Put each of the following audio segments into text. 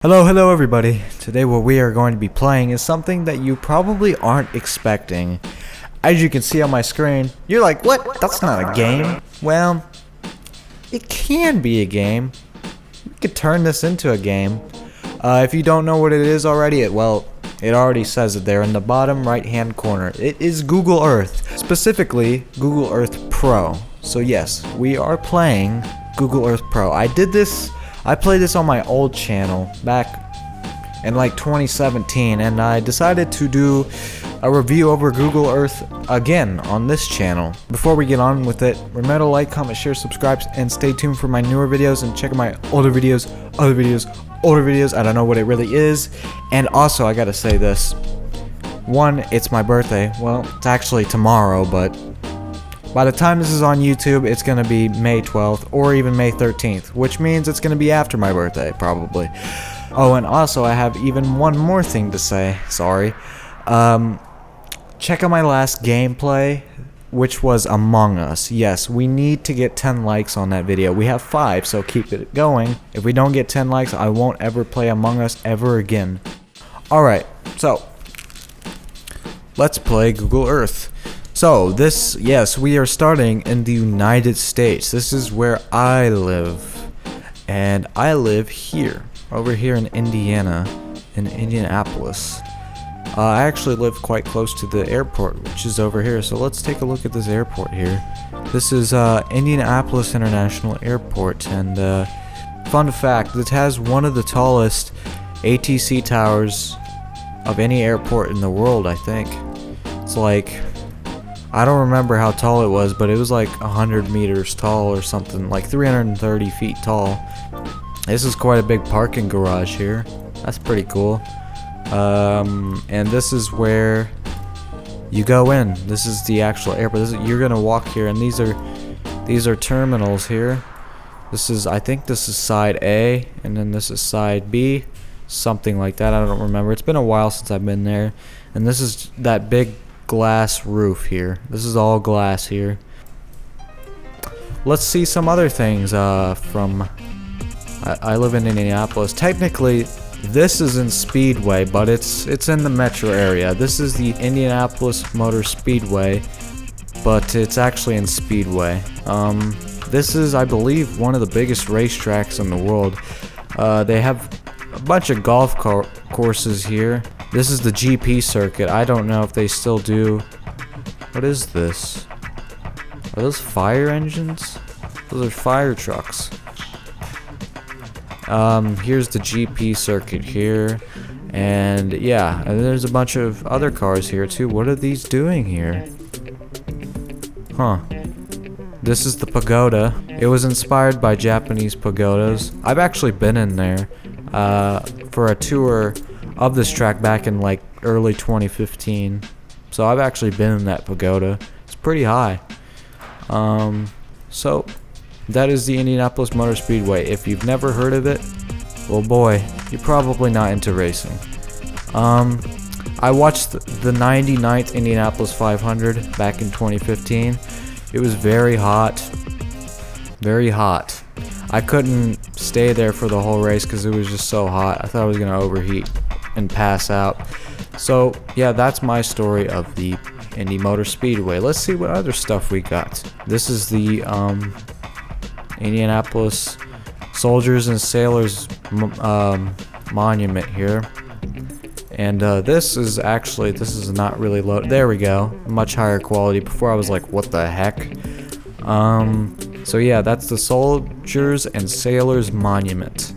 Hello everybody. Today what we are going to be playing is something that you probably aren't expecting. As you can see on my screen, you're like, what? That's not a game. Well, it can be a game. We could turn this into a game. If you don't know what it is already, it already says it there in the bottom right hand corner. It is Google Earth, specifically Google Earth Pro. So yes, we are playing Google Earth Pro. I played this on my old channel back in like 2017, and I decided to do a review over Google Earth again on this channel. Before we get on with it, remember to like, comment, share, subscribe, and stay tuned for my newer videos and check out my older videos, older videos. I don't know what it really is. And also, I gotta say this. One, it's my birthday. Well, it's actually tomorrow, but by the time this is on YouTube, it's going to be May 12th or even May 13th, which means it's going to be after my birthday, probably. Oh, and also I have even one more thing to say. Sorry. Check out my last gameplay, which was Among Us. Yes, we need to get 10 likes on that video. We have 5, so keep it going. If we don't get 10 likes, I won't ever play Among Us ever again. Alright, so let's play Google Earth. So yes, we are starting in the United States. This is where I live, and I live here, over here in Indiana, in Indianapolis. I actually live quite close to the airport, which is over here. So let's take a look at this airport here. This is Indianapolis International Airport, and fun fact, it has one of the tallest ATC towers of any airport in the world, I think. It's like, I don't remember how tall it was, but it was like 100 meters tall or something, like 330 feet tall. This is quite a big parking garage here. That's pretty cool. And this is where you go in. This is the actual airport. You're gonna walk here, and these are terminals here. I think this is side A, and then this is side B, something like that. I don't remember. It's been a while since I've been there. And this is that big glass roof here. This is all glass here. Let's see some other things from I live in Indianapolis. Technically this is in Speedway, but it's in the metro area. This is the Indianapolis Motor Speedway, but it's actually in Speedway. This is, I believe, one of the biggest racetracks in the world. They have a bunch of golf courses here. This is the GP circuit. I don't know if they still do. What is this? Are those fire engines? Those are fire trucks. Here's the GP circuit here. And yeah, and there's a bunch of other cars here too. What are these doing here? Huh. This is the pagoda. It was inspired by Japanese pagodas. I've actually been in there for a tour of this track back in like early 2015. So I've actually been in that pagoda. It's pretty high. So that is the Indianapolis Motor Speedway. If you've never heard of it, well boy, you're probably not into racing. I watched the 99th Indianapolis 500 back in 2015. It was very hot. Very hot. I couldn't stay there for the whole race because it was just so hot. I thought I was going to overheat and pass out. So yeah, that's my story of the Indy Motor Speedway. Let's see what other stuff we got. This is the Indianapolis Soldiers and Sailors monument here, and this is not really low. There we go, much higher quality. Before I was like, what the heck? So yeah, that's the Soldiers and Sailors monument.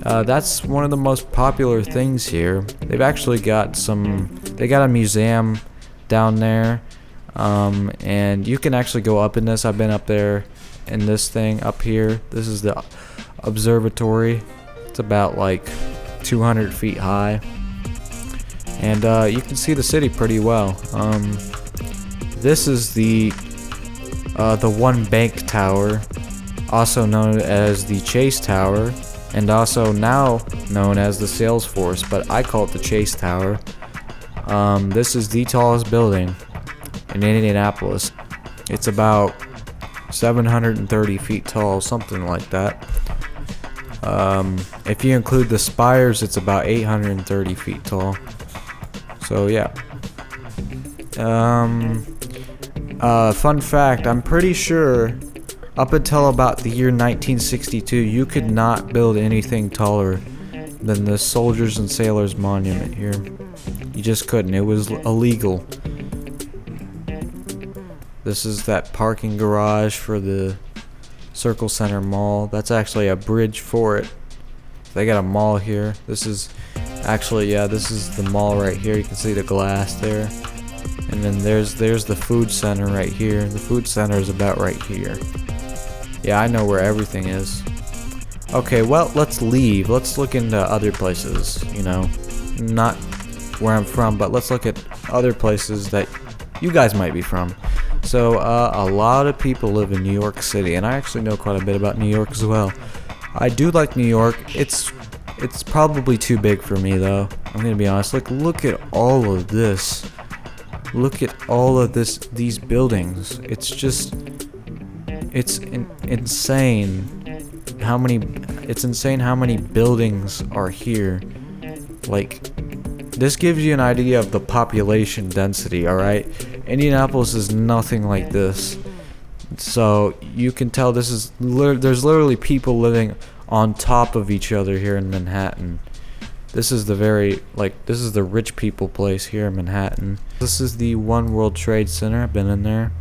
That's one of the most popular things here. They've actually got they got a museum down there, and you can actually go up in this. I've been up there in this thing up here. This is the observatory. It's about like 200 feet high, and you can see the city pretty well. This is the One Bank Tower, also known as the Chase Tower, and also now known as the Salesforce, but I call it the Chase Tower. This is the tallest building in Indianapolis. It's about 730 feet tall, something like that. If you include the spires, it's about 830 feet tall. So yeah. Fun fact, I'm pretty sure up until about the year 1962, you could not build anything taller than the Soldiers and Sailors Monument here. You just couldn't. It was illegal. This is that parking garage for the Circle Center Mall. That's actually a bridge for it. They got a mall here. This is actually, yeah, this is the mall right here. You can see the glass there. And then there's the food center right here. The food center is about right here. Yeah, I know where everything is. Okay, well, let's leave. Let's look into other places, you know. Not where I'm from, but let's look at other places that you guys might be from. So, a lot of people live in New York City, and I actually know quite a bit about New York as well. I do like New York. It's probably too big for me, though. I'm gonna be honest. Look at all of this. Look at all of these buildings. It's just, it's insane how many. It's insane how many buildings are here. Like, this gives you an idea of the population density. All right, Indianapolis is nothing like this. So you can tell this is there's literally people living on top of each other here in Manhattan. This is the this is the rich people place here in Manhattan. This is the One World Trade Center. I've been in there.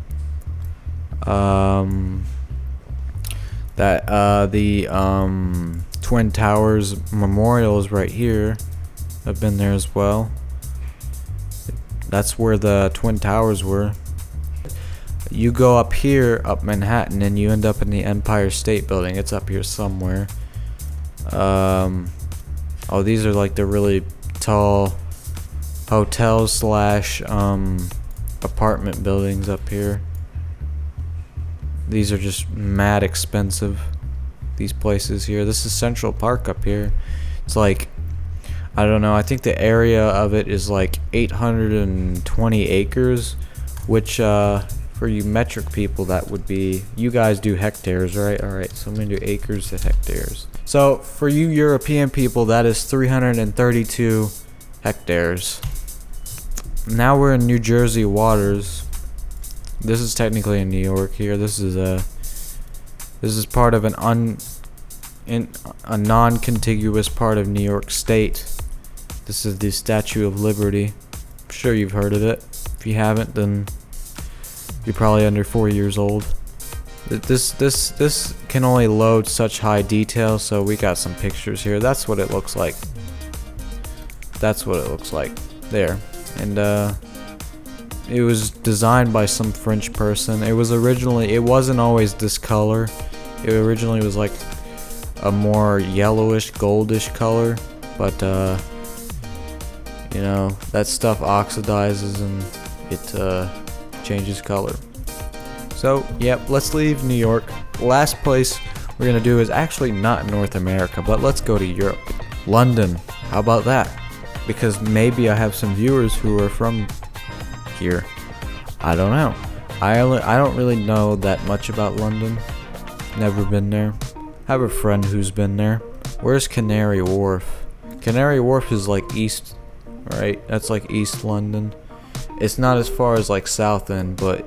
The Twin Towers Memorial is right here. I've been there as well. That's where the Twin Towers were. You go up here, up Manhattan, and you end up in the Empire State Building. It's up here somewhere. Oh, these are like the really tall hotels slash apartment buildings up here. These are just mad expensive, these places here. This is Central Park up here. It's like, I don't know, I think the area of it is like 820 acres, which for you metric people that would be, you guys do hectares, right? Alright, so I'm gonna do acres to hectares. So for you European people, that is 332 hectares. Now we're in New Jersey waters. This is technically in New York here. This is part of a non-contiguous part of New York State. This is the Statue of Liberty. I'm sure you've heard of it. If you haven't, then you're probably under 4 years old. This can only load such high detail, so we got some pictures here. That's what it looks like. That's what it looks like there. And it was designed by some French person. It wasn't always this color. It originally was like a more yellowish, goldish color, but you know, that stuff oxidizes and it changes color. So, yep, let's leave New York. Last place we're gonna do is actually not North America, but let's go to Europe. London, how about that? Because maybe I have some viewers who are from here. I don't know. I don't really know that much about London. Never been there. Have a friend who's been there. Where's Canary Wharf? Canary Wharf is like east, right? That's like East London. It's not as far as like South End, but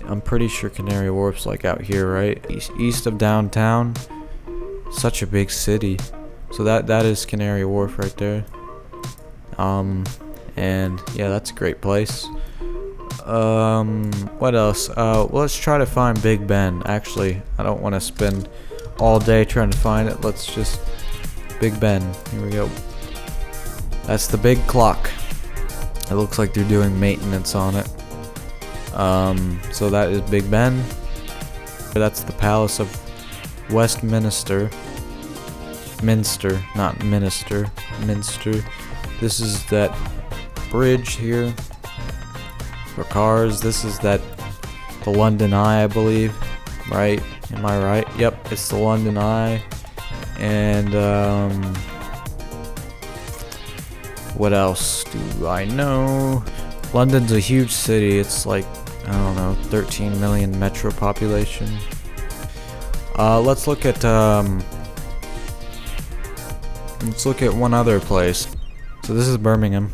I'm pretty sure Canary Wharf's like out here, right? East of downtown. Such a big city. So that is Canary Wharf right there. And yeah, that's a great place. What else? Let's try to find Big Ben. Actually, I don't want to spend all day trying to find it. Let's just Big Ben. Here we go. That's the big clock. It looks like they're doing maintenance on it. So that is Big Ben. That's the Palace of Westminster. Minster, not Minister. Minster. This is that bridge here for cars. This is the London Eye, I believe. Right? Am I right? Yep, it's the London Eye. And what else do I know? London's a huge city. It's like, I don't know, 13 million metro population. Let's look at one other place. So this is Birmingham,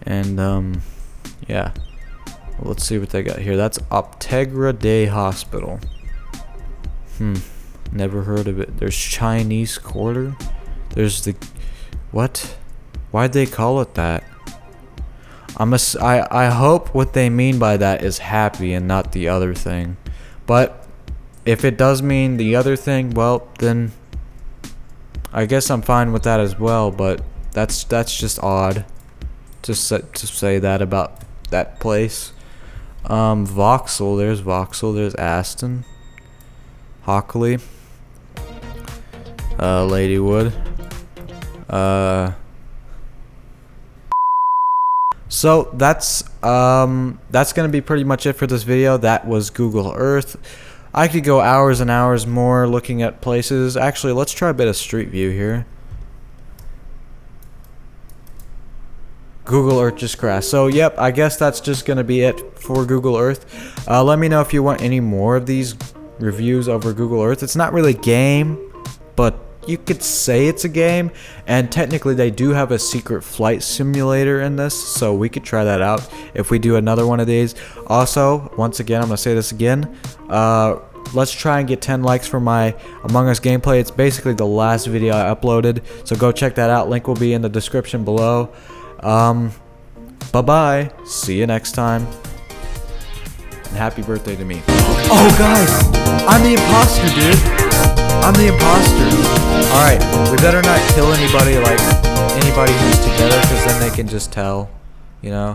and yeah. Let's see what they got here. That's Optegra Day Hospital. Never heard of it. There's Chinese Quarter. There's the what? Why'd they call it that? I hope what they mean by that is happy and not the other thing. But if it does mean the other thing, well then I guess I'm fine with that as well. But that's just odd to say that about that place. Vauxhall. There's Vauxhall. There's Aston, Hockley, Ladywood. So that's gonna be pretty much it for this video. That was Google Earth. I could go hours and hours more looking at places. Actually, let's try a bit of Street View here. Google Earth just crashed. So yep, I guess that's just gonna be it for Google Earth. Let me know if you want any more of these reviews over Google Earth. It's not really a game, but you could say it's a game, and technically they do have a secret flight simulator in this, so we could try that out if we do another one of these. Also, once again, I'm gonna say this again, let's try and get 10 likes for my Among Us gameplay. It's basically the last video I uploaded, so go check that out. Link will be in the description below. Bye bye, see you next time, and happy birthday to me. Oh guys, I'm the imposter, dude. I'm the imposter. Alright, we better not kill anybody, like, anybody who's together, because then they can just tell, you know?